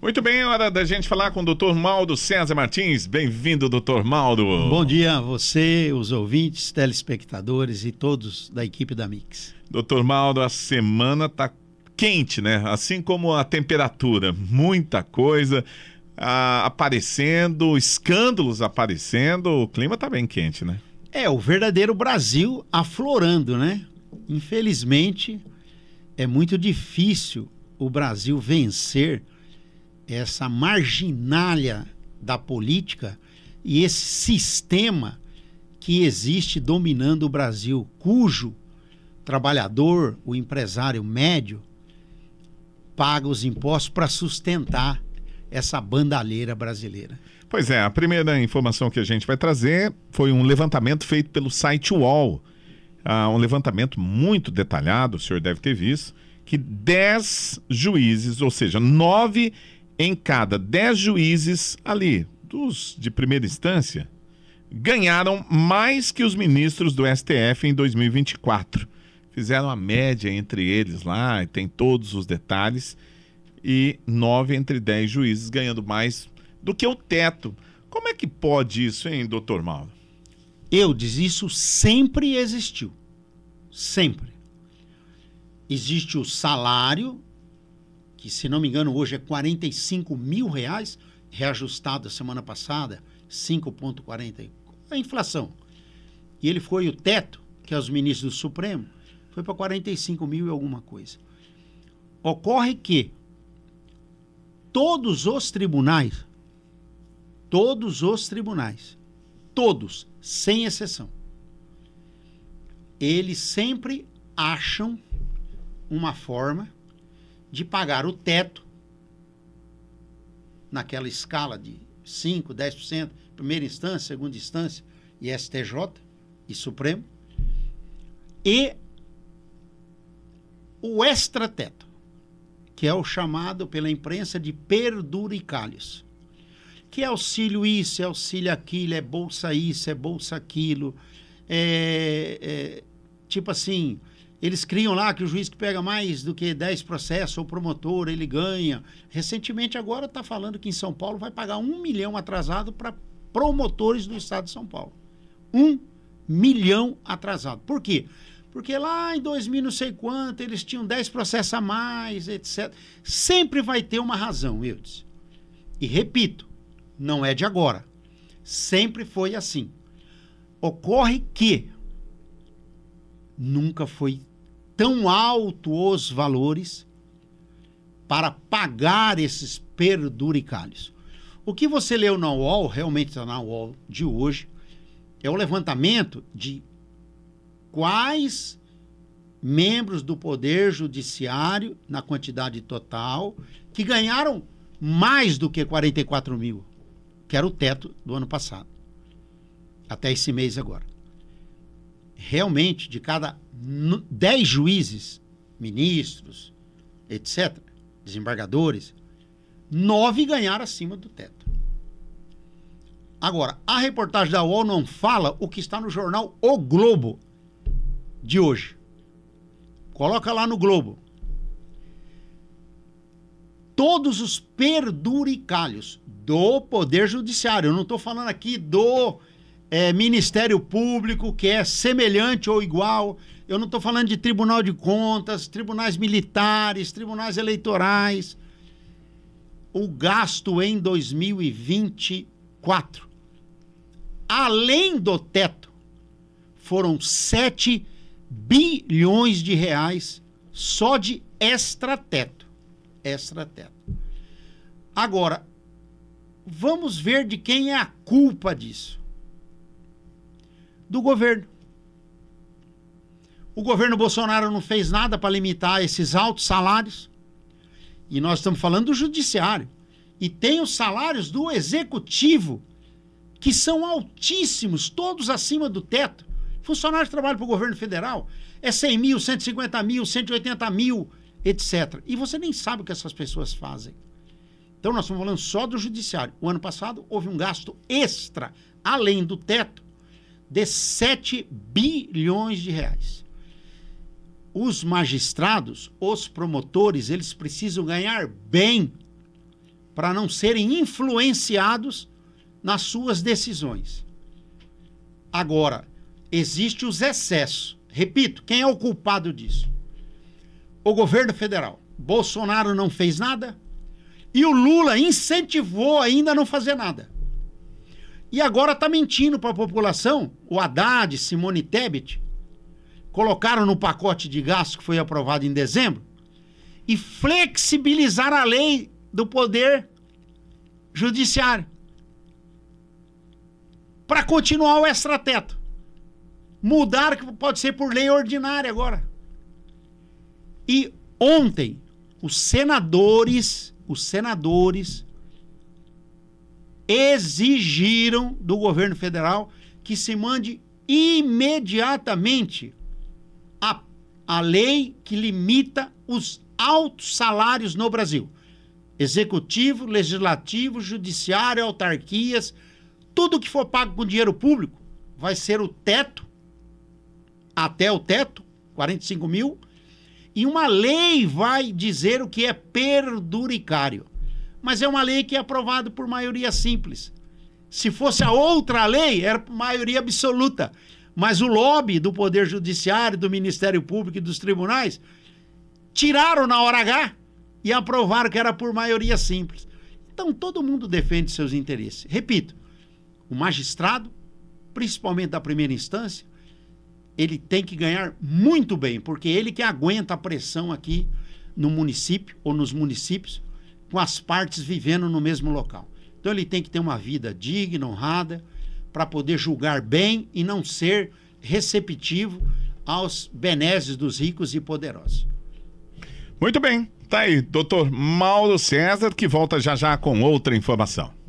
Muito bem, hora da gente falar com o Dr. Maldo César Martins. Bem-vindo, Dr. Maldo. Bom dia a você, os ouvintes, telespectadores e todos da equipe da Mix. Dr. Maldo, a semana tá quente, né? Assim como a temperatura, muita coisa aparecendo, escândalos aparecendo, o clima tá bem quente, né? É, o verdadeiro Brasil aflorando, né? Infelizmente, é muito difícil o Brasil vencer essa marginalia da política e esse sistema que existe dominando o Brasil, cujo trabalhador, o empresário médio, paga os impostos para sustentar essa bandalheira brasileira. Pois é, a primeira informação que a gente vai trazer foi um levantamento feito pelo site UOL. Um levantamento muito detalhado, o senhor deve ter visto, que 10 juízes, ou seja, 9 em cada 10 juízes ali, dos de primeira instância, ganharam mais que os ministros do STF em 2024. Fizeram a média entre eles lá, tem todos os detalhes, e 9 entre 10 juízes ganhando mais do que o teto. Como é que pode isso, hein, doutor Maldo? Isso sempre existiu. Sempre. Existe o salário, que se não me engano hoje é R$45 mil, reajustado a semana passada, 5,40, a inflação. E ele foi o teto, que é os ministros do Supremo, foi para 45 mil e alguma coisa. Ocorre que todos, sem exceção, eles sempre acham uma forma de pagar o teto naquela escala de 5%, 10%, primeira instância, segunda instância e STJ e Supremo, e o extrateto, que é o chamado pela imprensa de penduricalhos, que é auxílio isso, é auxílio aquilo, é bolsa isso, é bolsa aquilo, tipo assim, eles criam lá que o juiz que pega mais do que 10 processos, ou promotor, ele ganha. Recentemente agora está falando que em São Paulo vai pagar 1 milhão atrasado para promotores do estado de São Paulo. 1 milhão atrasado. Por quê? Porque lá em 2000 não sei quanto, eles tinham 10 processos a mais, etc. Sempre vai ter uma razão, Eudes. E repito, não é de agora. Sempre foi assim. Ocorre que nunca foi tão alto os valores para pagar esses penduricalhos. O que você leu na UOL, realmente está na UOL de hoje, é o levantamento de quais membros do Poder Judiciário, na quantidade total, que ganharam mais do que 44 mil, que era o teto do ano passado, até esse mês agora. Realmente, de cada 10 juízes, ministros, etc., desembargadores, 9 ganharam acima do teto. Agora, a reportagem da UOL não fala o que está no jornal O Globo de hoje. Coloca lá no Globo. Todos os penduricalhos do Poder Judiciário, eu não estou falando aqui do Ministério Público, que é semelhante ou igual. Eu não estou falando de Tribunal de Contas, tribunais militares, tribunais eleitorais. O gasto em 2024, além do teto, foram 7 bilhões de reais só de extrateto. Extrateto. Agora, vamos ver de quem é a culpa disso. Do governo. O governo Bolsonaro não fez nada para limitar esses altos salários. E nós estamos falando do judiciário. E tem os salários do executivo, que são altíssimos, todos acima do teto. Funcionário que trabalha para o governo federal é 100 mil, 150 mil, 180 mil, etc. E você nem sabe o que essas pessoas fazem. Então nós estamos falando só do judiciário. O ano passado houve um gasto extra, além do teto, de 7 bilhões de reais. Os magistrados, os promotores, eles precisam ganhar bem para não serem influenciados nas suas decisões. Agora, existem os excessos. Repito, quem é o culpado disso? O governo federal. Bolsonaro não fez nada e o Lula incentivou ainda a não fazer nada. E agora está mentindo para a população. O Haddad, Simone Tebet, colocaram no pacote de gastos que foi aprovado em dezembro e flexibilizaram a lei do Poder Judiciário para continuar o extrateto. Mudaram que pode ser por lei ordinária agora. E ontem, os senadores exigiram do governo federal que se mande imediatamente a lei que limita os altos salários no Brasil. Executivo, legislativo, judiciário, autarquias, tudo que for pago com dinheiro público vai ser o teto, até o teto, 45 mil, e uma lei vai dizer o que é perduricário. Mas é uma lei que é aprovada por maioria simples. Se fosse a outra lei, era por maioria absoluta. Mas o lobby do Poder Judiciário, do Ministério Público e dos tribunais tiraram na hora H e aprovaram que era por maioria simples. Então todo mundo defende seus interesses. Repito, o magistrado, principalmente da primeira instância, ele tem que ganhar muito bem, porque ele que aguenta a pressão aqui no município ou nos municípios, com as partes vivendo no mesmo local. Então ele tem que ter uma vida digna, honrada, para poder julgar bem e não ser receptivo aos benesses dos ricos e poderosos. Muito bem, tá aí, doutor Mauro César, que volta já já com outra informação.